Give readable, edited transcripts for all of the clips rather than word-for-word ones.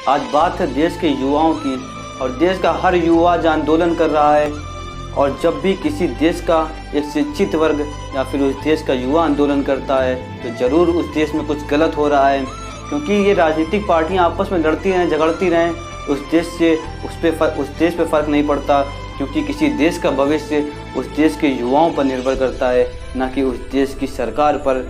आज बात है देश के युवाओं की, और देश का हर युवा आज आंदोलन कर रहा है। और जब भी किसी देश का एक शिक्षित वर्ग या फिर उस देश का युवा आंदोलन करता है तो ज़रूर उस देश में कुछ गलत हो रहा है, क्योंकि ये राजनीतिक पार्टियां आपस में लड़ती रहें, झगड़ती रहें, उस देश से उस देश पे फ़र्क नहीं पड़ता, क्योंकि किसी देश का भविष्य उस देश के युवाओं पर निर्भर करता है, ना कि उस देश की सरकार पर।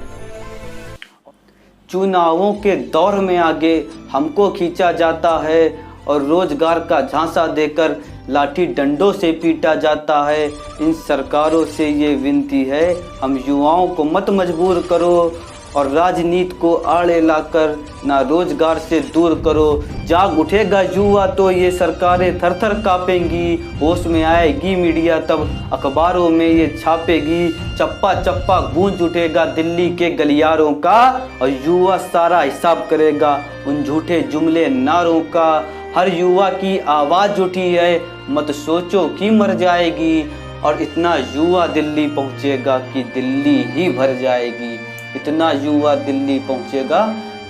चुनावों के दौर में आगे हमको खींचा जाता है और रोजगार का झांसा देकर लाठी डंडों से पीटा जाता है। इन सरकारों से ये विनती है, हम युवाओं को मत मजबूर करो और राजनीति को आड़े लाकर ना रोजगार से दूर करो। जाग उठेगा युवा तो ये सरकारें थर थर कांपेंगी, होश में आएगी मीडिया तब अखबारों में ये छापेगी। चप्पा चप्पा गूंज उठेगा दिल्ली के गलियारों का, और युवा सारा हिसाब करेगा उन झूठे जुमले नारों का। हर युवा की आवाज़ उठी है, मत सोचो कि मर जाएगी, और इतना युवा दिल्ली पहुँचेगा कि दिल्ली ही भर जाएगी। इतना युवा दिल्ली पहुँचेगा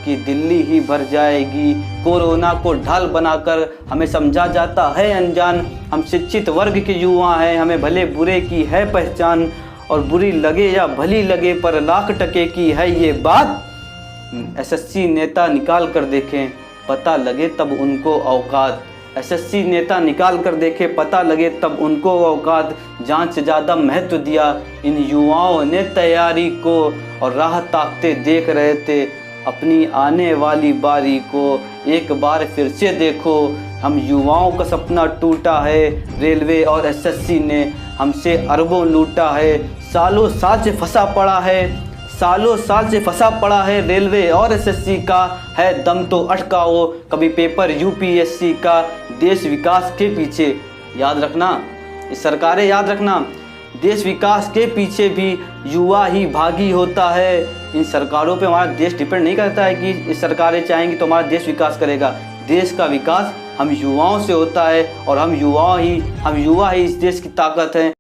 कि दिल्ली ही भर जाएगी। कोरोना को ढाल बनाकर हमें समझा जाता है अनजान, हम शिक्षित वर्ग के युवा हैं, हमें भले बुरे की है पहचान, और बुरी लगे या भली लगे पर लाख टके की है ये बात। एसएससी नेता निकाल कर देखें, पता लगे तब उनको औकात। एसएससी नेता निकाल कर देखे, पता लगे तब उनको औकात। जान से ज़्यादा महत्व दिया इन युवाओं ने तैयारी को, और राह ताकते देख रहे थे अपनी आने वाली बारी को। एक बार फिर से देखो, हम युवाओं का सपना टूटा है, रेलवे और एसएससी ने हमसे अरबों लूटा है। सालों साल से फंसा पड़ा है, सालों साल से फंसा पड़ा है रेलवे और एसएससी का, है दम तो अटकाओ कभी पेपर यूपीएससी का। देश विकास के पीछे याद रखना, इस सरकारें याद रखना, देश विकास के पीछे भी युवा ही भागी होता है। इन सरकारों पे हमारा देश डिपेंड नहीं करता है कि इस सरकारें चाहेंगी तो हमारा देश विकास करेगा। देश का विकास हम युवाओं से होता है, और हम युवा ही इस देश की ताकत हैं।